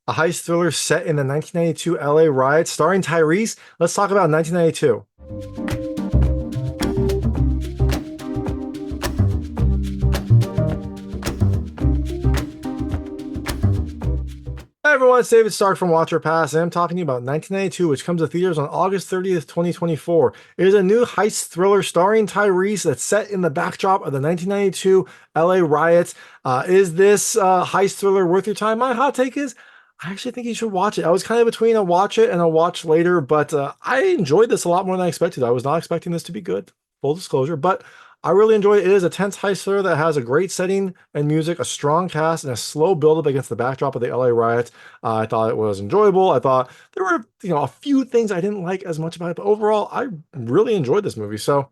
A heist thriller set in the 1992 LA riots starring Tyrese. Let's talk about 1992. Hi everyone, it's David Stark from Watcher Pass, and I'm talking to you about 1992, which comes to theaters on August 30th, 2024. It is a new heist thriller starring Tyrese that's set in the backdrop of the 1992 LA riots. Is this heist thriller worth your time? My hot take is I actually think you should watch it. I was kind of between a watch it and a watch later, but I enjoyed this a lot more than I expected. I was not expecting this to be good, full disclosure, but I really enjoyed it. It is a tense heist thriller that has a great setting and music, a strong cast, and a slow build-up against the backdrop of the LA riots. I thought it was enjoyable. I thought there were, a few things I didn't like as much about it, but overall, I really enjoyed this movie. So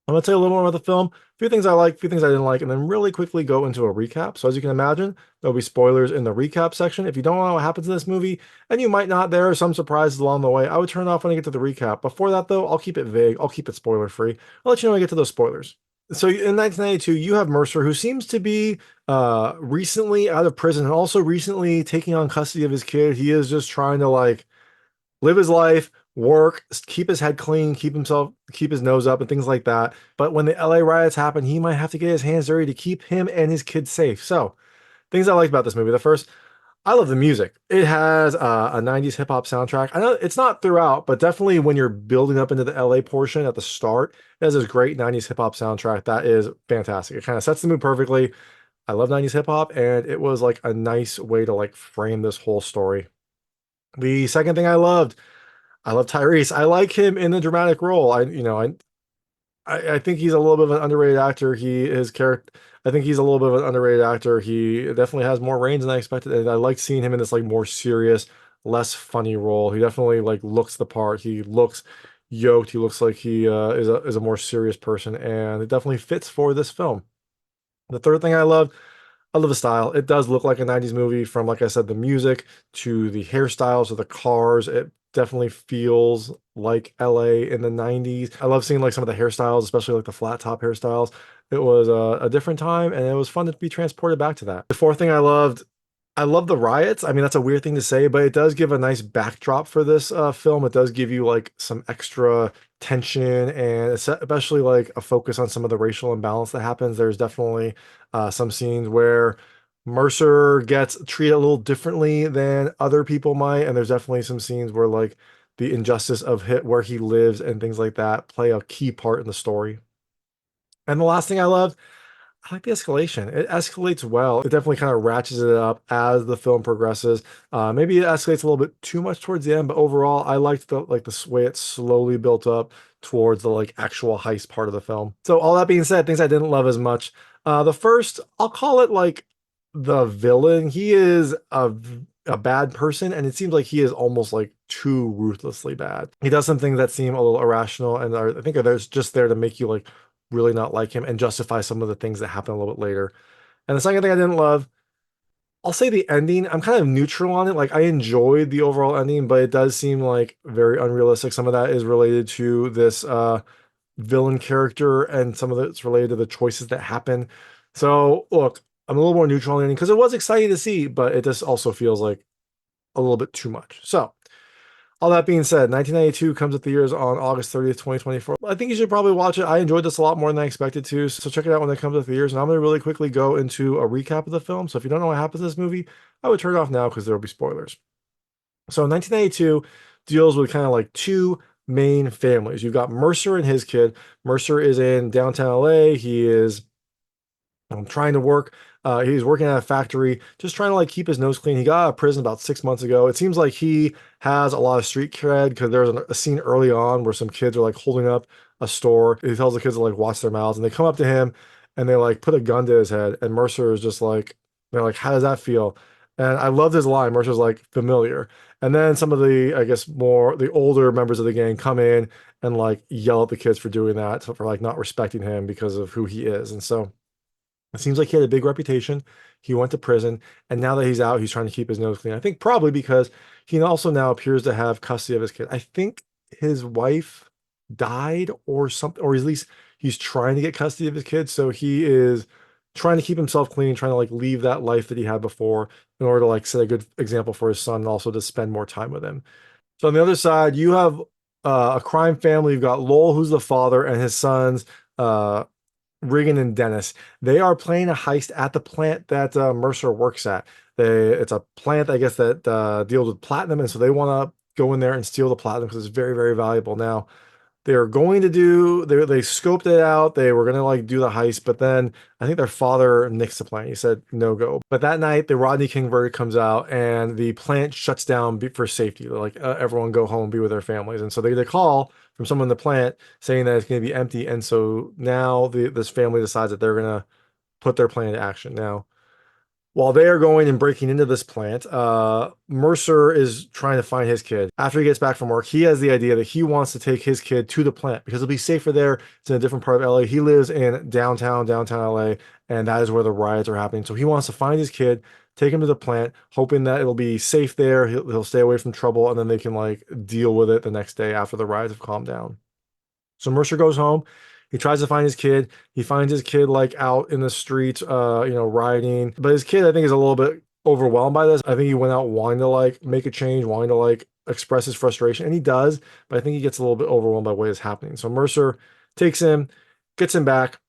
I'm going to tell you a little more about the film, a few things I like, a few things I didn't like, and then really quickly go into a recap. So as you can imagine, there'll be spoilers in the recap section. If you don't know what happens in this movie, and you might not, there are some surprises along the way, I would turn it off when I get to the recap. Before that, though, I'll keep it vague. I'll keep it spoiler-free. I'll let you know when I get to those spoilers. So in 1992, you have Mercer, who seems to be recently out of prison and also recently taking on custody of his kid. He is just trying to live his life, work, keep his head clean, keep his nose up and things like that. But when the LA riots happen, he might have to get his hands dirty to keep him and his kids safe. So things I liked about this movie. The first, I love the music. It has a 90s hip hop soundtrack. I know it's not throughout, but definitely when you're building up into the LA portion at the start, it has this great 90s hip hop soundtrack that is fantastic. It kind of sets the mood perfectly. I love 90s hip hop, and it was like a nice way to frame this whole story. The second thing I love Tyrese. I like him in the dramatic role. I think he's a little bit of an underrated actor. His character, I think he's a little bit of an underrated actor. He definitely has more range than I expected, and I like seeing him in this more serious, less funny role. He definitely looks the part. He looks yoked. He looks like he is a more serious person, and it definitely fits for this film. The third thing I love the style. It does look like a 90s movie from, like I said, the music to the hairstyles to the cars. It definitely feels like LA in the 90s. I love seeing some of the hairstyles, especially the flat top hairstyles. It was a different time, and it was fun to be transported back to that. The fourth thing I love the riots. I mean, that's a weird thing to say, but it does give a nice backdrop for this film. It does give you some extra tension, and especially a focus on some of the racial imbalance that happens. There's definitely some scenes where Mercer gets treated a little differently than other people might, and there's definitely some scenes where the injustice of where he lives and things like that play a key part in the story. And the last thing I like the escalation. It escalates well. It definitely kind of ratchets it up as the film progresses. Maybe it escalates a little bit too much towards the end, but overall, I liked the way it slowly built up towards the actual heist part of the film. So all that being said, things I didn't love as much. The first, I'll call it the villain. He is a bad person, and it seems like he is almost too ruthlessly bad. He does some things that seem a little irrational, and I think they're just there to make you really not like him and justify some of the things that happen a little bit later. And the second thing I didn't love, I'll say the ending. I'm kind of neutral on it. I enjoyed the overall ending, but it does seem very unrealistic. Some of that is related to this villain character, and some of it's related to the choices that happen. So look, I'm a little more neutral on the ending because it was exciting to see, but it just also feels like a little bit too much. So all that being said, 1992 comes at the years on August 30th, 2024. I think you should probably watch it. I enjoyed this a lot more than I expected to, so check it out when it comes at the years. And I'm going to really quickly go into a recap of the film. So if you don't know what happens in this movie, I would turn it off now because there will be spoilers. So 1992 deals with kind of two main families. You've got Mercer and his kid. Mercer is in downtown LA. He is trying to work. He's working at a factory, just trying to keep his nose clean. He got out of prison about 6 months ago. It seems like he has a lot of street cred because there's a scene early on where some kids are holding up a store. He tells the kids to watch their mouths, and they come up to him and they put a gun to his head. And Mercer is just they're how does that feel? And I love his line. Mercer's familiar. And then some of the, I guess, more the older members of the gang come in and yell at the kids for doing that, so for not respecting him because of who he is. And so it seems like he had a big reputation. He went to prison, and now that he's out, he's trying to keep his nose clean. I think probably because he also now appears to have custody of his kid. I think his wife died or something, or at least he's trying to get custody of his kid. So he is trying to keep himself clean, trying to leave that life that he had before. in order to like set a good example for his son and also to spend more time with him. So on the other side, you have a crime family. You've got Lowell, who's the father, and his sons, uh, Regan and Dennis. They are playing a heist at the plant that Mercer works at. It's a plant, I guess, that deals with platinum, and so they want to go in there and steal the platinum because it's very, very valuable. Now, they're going to do they scoped it out. They were gonna like do the heist, but then I think their father nixed the plan. He said no go. But that night, the Rodney King verdict comes out, and the plant shuts down for safety. They're like, everyone go home, be with their families. And so they get a call from someone in the plant saying that it's going to be empty. And so now this family decides that they're gonna put their plan into action. Now, while they are going and breaking into this plant, Mercer is trying to find his kid. After he gets back from work, he has the idea that he wants to take his kid to the plant because it'll be safer there. It's in a different part of LA. He lives in downtown LA, and that is where the riots are happening. So he wants to find his kid, take him to the plant, hoping that it'll be safe there. He'll stay away from trouble, and then they can like deal with it the next day after the riots have calmed down. So Mercer goes home. He tries to find his kid. He finds his kid like out in the streets, riding. But his kid, I think, is a little bit overwhelmed by this. I think he went out wanting to like make a change, wanting to like express his frustration, and he does. But I think he gets a little bit overwhelmed by what is happening. So Mercer takes him, gets him back.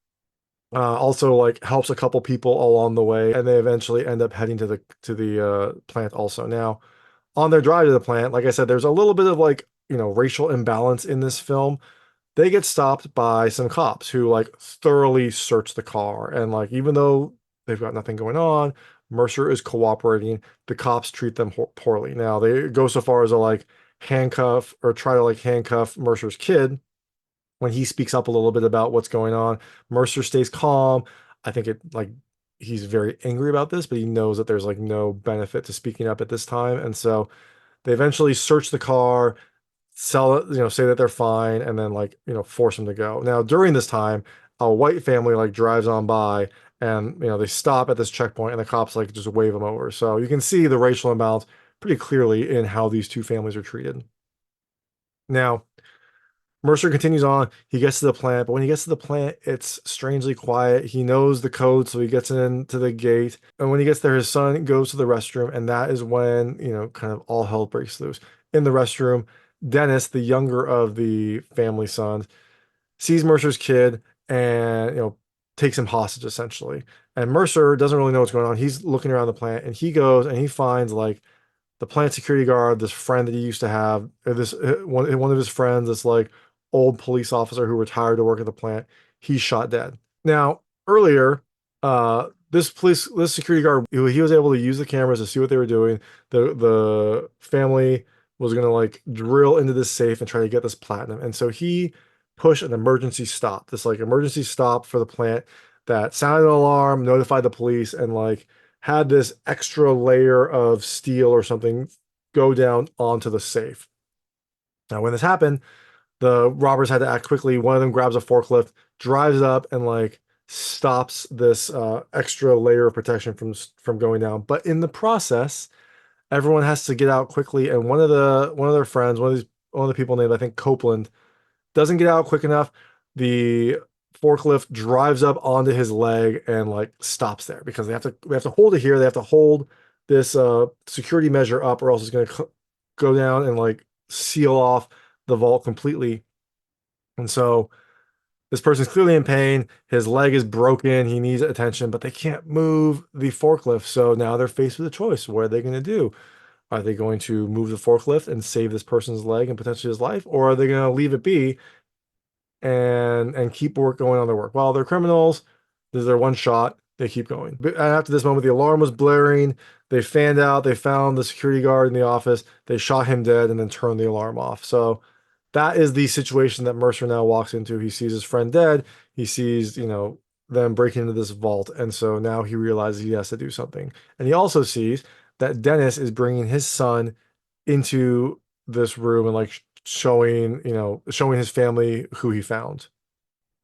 Also, like helps a couple people along the way, and they eventually end up heading to the plant. Also, now on their drive to the plant, like I said, there's a little bit of like racial imbalance in this film. They get stopped by some cops who like thoroughly search the car, and like even though they've got nothing going on, Mercer is cooperating. The cops treat them poorly. Now they go so far as to like handcuff or try to like handcuff Mercer's kid when he speaks up a little bit about what's going on. Mercer stays calm. I think it like he's very angry about this, but he knows that there's like no benefit to speaking up at this time, and so they eventually search the car, sell it, say that they're fine, and then like, force them to go. Now, during this time, a white family like drives on by, and they stop at this checkpoint, and the cops like just wave them over. So you can see the racial imbalance pretty clearly in how these two families are treated. Now, Mercer continues on. He gets to the plant, but when he gets to the plant, it's strangely quiet. He knows the code, so he gets into the gate. And when he gets there, his son goes to the restroom, and that is when, kind of all hell breaks loose. In the restroom, Dennis, the younger of the family sons, sees Mercer's kid and, takes him hostage essentially. And Mercer doesn't really know what's going on. He's looking around the plant, and he goes and he finds like the plant security guard, this friend that he used to have, or this one of his friends, this like old police officer who retired to work at the plant. He's shot dead. Now, earlier, this security guard, he was able to use the cameras to see what they were doing. The family was gonna like drill into this safe and try to get this platinum, and so he pushed an emergency stop, this like emergency stop for the plant that sounded an alarm, notified the police, and like had this extra layer of steel or something go down onto the safe. Now, when this happened, the robbers had to act quickly. One of them grabs a forklift, drives it up, and like stops this extra layer of protection from going down. But in the process, everyone has to get out quickly, and one of their friends, one of the people named I think Copeland, doesn't get out quick enough. The forklift drives up onto his leg and like stops there because they have to hold it here. They have to hold this security measure up, or else it's going to go down and like seal off the vault completely. And so this person's clearly in pain. His leg is broken. He needs attention, but they can't move the forklift. So now they're faced with a choice. What are they going to do? Are they going to move the forklift and save this person's leg and potentially his life, or are they going to leave it be and keep going on their work? Well, they're criminals. This is their one shot. They keep going. But after this moment, the alarm was blaring. They fanned out. They found the security guard in the office. They shot him dead and then turned the alarm off. So that is the situation that Mercer now walks into. He sees his friend dead. He sees, them breaking into this vault. And so now he realizes he has to do something. And he also sees that Dennis is bringing his son into this room and like showing his family who he found.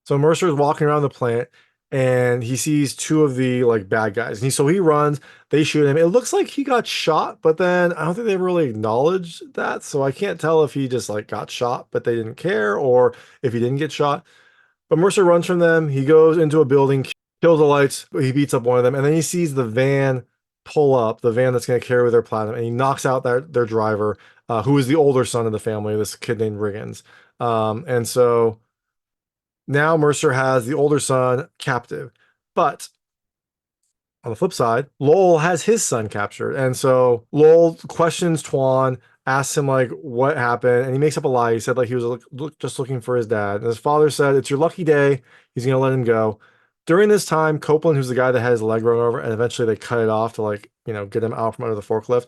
So Mercer is walking around the plant, and he sees two of the like bad guys. And so he runs, they shoot him. It looks like he got shot, but then I don't think they really acknowledged that. So I can't tell if he just like got shot, but they didn't care, or if he didn't get shot. But Mercer runs from them. He goes into a building, kills the lights, he beats up one of them, and then he sees the van pull up the van that's going to carry their platinum, and he knocks out their driver, who is the older son of the family, this kid named Riggins. And so now Mercer has the older son captive. But on the flip side, Lowell has his son captured. And so Lowell questions Twan, asks him like what happened, and he makes up a lie. He said like he was just looking for his dad. And his father said, it's your lucky day. He's gonna let him go. During this time, Copeland, who's the guy that had his leg run over, and eventually they cut it off to like, get him out from under the forklift.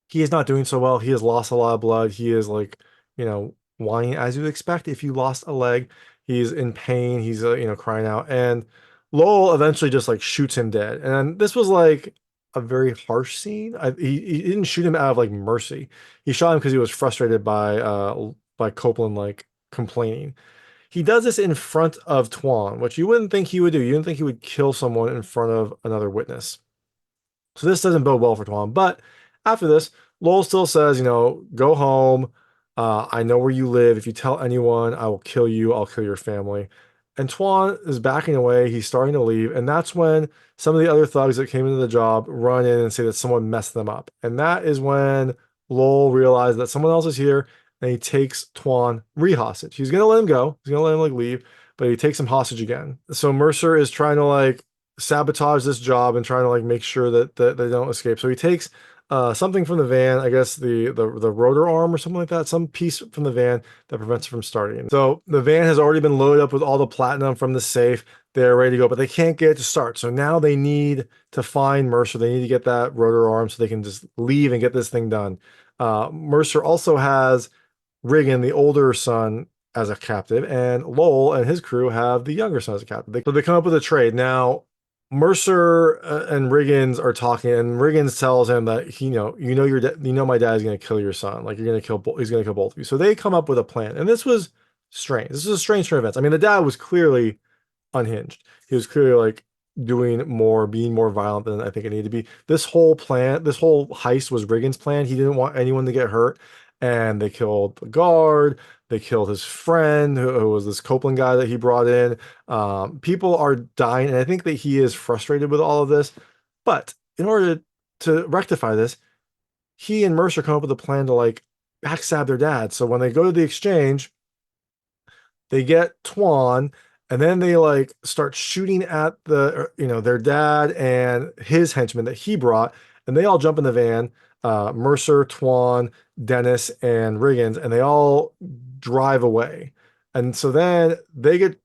He is not doing so well. He has lost a lot of blood. He is like, whining as you'd expect if you lost a leg. He's in pain. He's, crying out. And Lowell eventually just like shoots him dead. And this was like a very harsh scene. He didn't shoot him out of like mercy. He shot him because he was frustrated by Copeland like complaining. He does this in front of Twan, which you wouldn't think he would do. You wouldn't think he would kill someone in front of another witness. So this doesn't bode well for Twan. But after this, Lowell still says, go home. I know where you live. If you tell anyone, I will kill you. I'll kill your family. And Twan is backing away. He's starting to leave. And that's when some of the other thugs that came into the job run in and say that someone messed them up. And that is when Lowell realized that someone else is here, and he takes Twan re-hostage. He's going to let him go. He's going to let him like leave, but he takes him hostage again. So Mercer is trying to like sabotage this job and trying to like make sure that they don't escape. So he takes something from the van, I guess the rotor arm or something like that, some piece from the van that prevents it from starting. So the van has already been loaded up with all the platinum from the safe. They're ready to go, but they can't get it to start. So now they need to find Mercer. They need to get that rotor arm so they can just leave and get this thing done. Mercer also has Riggin, the older son, as a captive, and Lowell and his crew have the younger son as a captive. So they come up with a trade. Now, Mercer and Riggins are talking, and Riggins tells him that my dad is going to kill your son. Like he's going to kill both of you. So they come up with a plan, and this was strange. This is a strange turn of events. I mean, the dad was clearly unhinged. He was clearly like being more violent than I think it needed to be. This whole heist was Riggins' plan. He didn't want anyone to get hurt, and they killed the guard. They killed his friend, who was this Copeland guy that he brought in. People are dying, and I think that he is frustrated with all of this. But in order to rectify this, he and Mercer come up with a plan to like backstab their dad. So when they go to the exchange, they get Twan, and then they like start shooting at their dad and his henchmen that he brought, and they all jump in the van. Mercer, Twan, Dennis, and Riggins, and they all drive away. And so then they're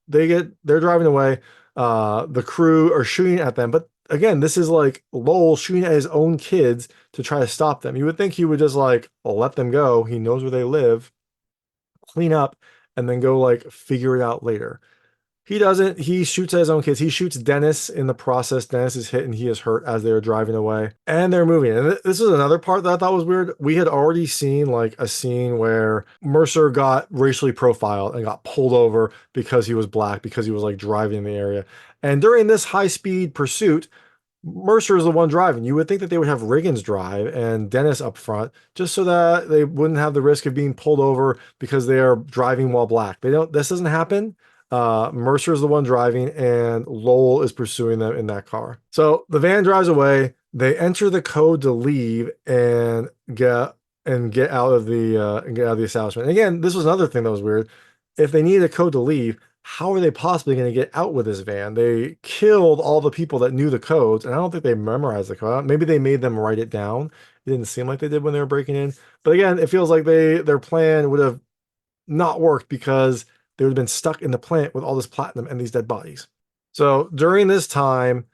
driving away. The crew are shooting at them, but again, this is like Lowell shooting at his own kids to try to stop them. You would think he would just like let them go. He knows where they live, clean up, and then go like figure it out later. He doesn't. He shoots at his own kids. He shoots Dennis in the process. Dennis is hit and he is hurt as they are driving away. And they're moving. And this is another part that I thought was weird. We had already seen like a scene where Mercer got racially profiled and got pulled over because he was black, because he was like driving in the area. And during this high-speed pursuit, Mercer is the one driving. You would think that they would have Riggins drive and Dennis up front, just so that they wouldn't have the risk of being pulled over because they are driving while black. This doesn't happen. Mercer is the one driving, and Lowell is pursuing them in that car. So the van drives away. They enter the code to leave and get out of the establishment. And again, this was another thing that was weird. If they needed a code to leave, how are they possibly going to get out with this van? They killed all the people that knew the codes, and I don't think they memorized the code. Maybe they made them write it down. It didn't seem like they did when they were breaking in. But again, it feels like their plan would have not worked because they would have been stuck in the plant with all this platinum and these dead bodies. So during this time,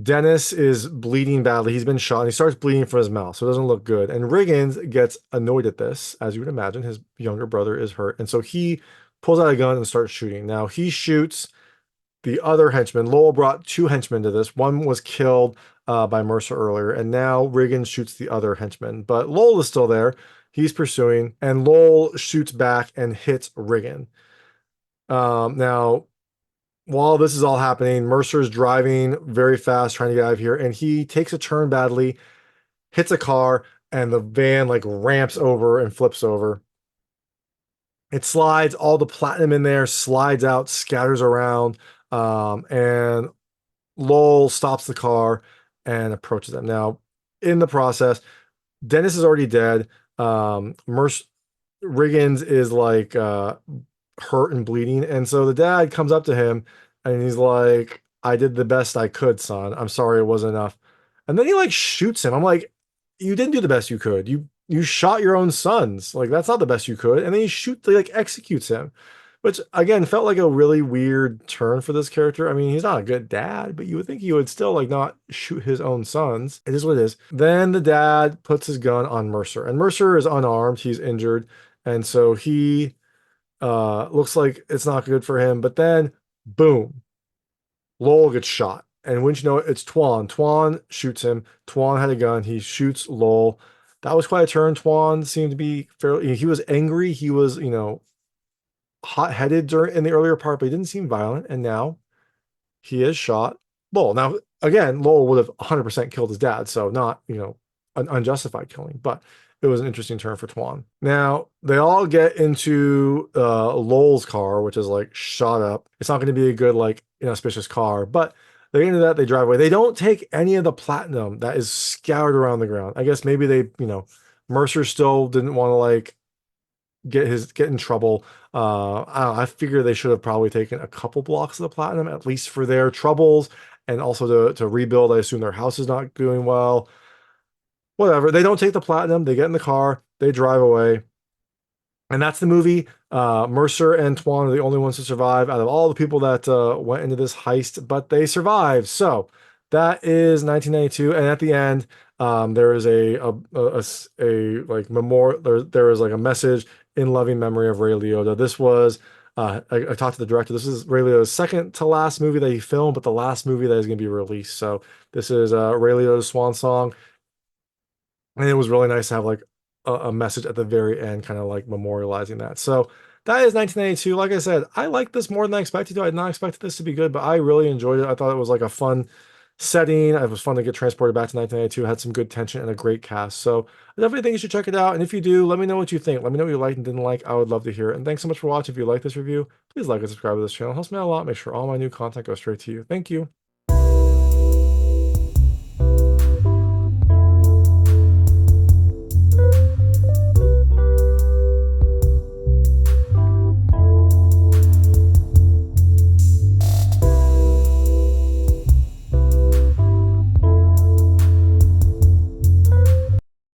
Dennis is bleeding badly. He's been shot and he starts bleeding from his mouth, so it doesn't look good. And Riggins gets annoyed at this. As you would imagine, his younger brother is hurt. And so he pulls out a gun and starts shooting. Now he shoots the other henchman. Lowell brought 2 henchmen to this. One was killed by Mercer earlier, and now Riggins shoots the other henchman. But Lowell is still there. He's pursuing, and Lowell shoots back and hits Riggin. Now, while this is all happening, Mercer's driving very fast, trying to get out of here, and he takes a turn badly, hits a car, and the van like ramps over and flips over. It slides, all the platinum in there slides out, scatters around, and Lowell stops the car and approaches them. Now, in the process, Dennis is already dead. Mercer Riggins is like hurt and bleeding, and so the dad comes up to him and he's like, "I did the best I could, son. I'm sorry it wasn't enough." And then he like shoots him. I'm like, "You didn't do the best you could. You shot your own sons. Like that's not the best you could." And then he like executes him, which again felt like a really weird turn for this character. I mean, he's not a good dad, but you would think he would still like not shoot his own sons. It is what it is. Then the dad puts his gun on Mercer, and Mercer is unarmed. He's injured, and so he looks like it's not good for him. But then, boom, Lowell gets shot. And wouldn't you know it, it's Twan. Twan shoots him. Twan had a gun. He shoots Lowell. That was quite a turn. Twan seemed to be fairly, he was angry. He was, hot-headed during in the earlier part, but he didn't seem violent. And now he is shot. Lowell. Now, again, Lowell would have 100% killed his dad. So not, an unjustified killing, but it was an interesting turn for Twan. Now, they all get into Lowell's car, which is like shot up. It's not going to be a good, like, inauspicious car, but they get into that, they drive away. They don't take any of the platinum that is scattered around the ground. I guess maybe they, Mercer still didn't want to like get in trouble. I don't know, I figure they should have probably taken a couple blocks of the platinum, at least for their troubles, and also to rebuild. I assume their house is not doing well. Whatever. They don't take the platinum. They get in the car. They drive away. And that's the movie. Mercer and Twan are the only ones to survive out of all the people that went into this heist, but they survived. So that is 1992. And at the end, there is a like memorial. There is like a message in loving memory of Ray Liotta. This was I talked to the director. This is Ray Liotta's second to last movie that he filmed, but the last movie that is going to be released. So this is Ray Liotta's swan song. And it was really nice to have like a message at the very end, kind of like memorializing that. So that is 1982. Like I said, I liked this more than I expected to. I had not expected this to be good, but I really enjoyed it. I thought it was like a fun setting. It was fun to get transported back to 1992. It had some good tension and a great cast. So I definitely think you should check it out. And if you do, let me know what you think. Let me know what you liked and didn't like. I would love to hear it. And thanks so much for watching. If you like this review, please like and subscribe to this channel. It helps me out a lot. Make sure all my new content goes straight to you. Thank you.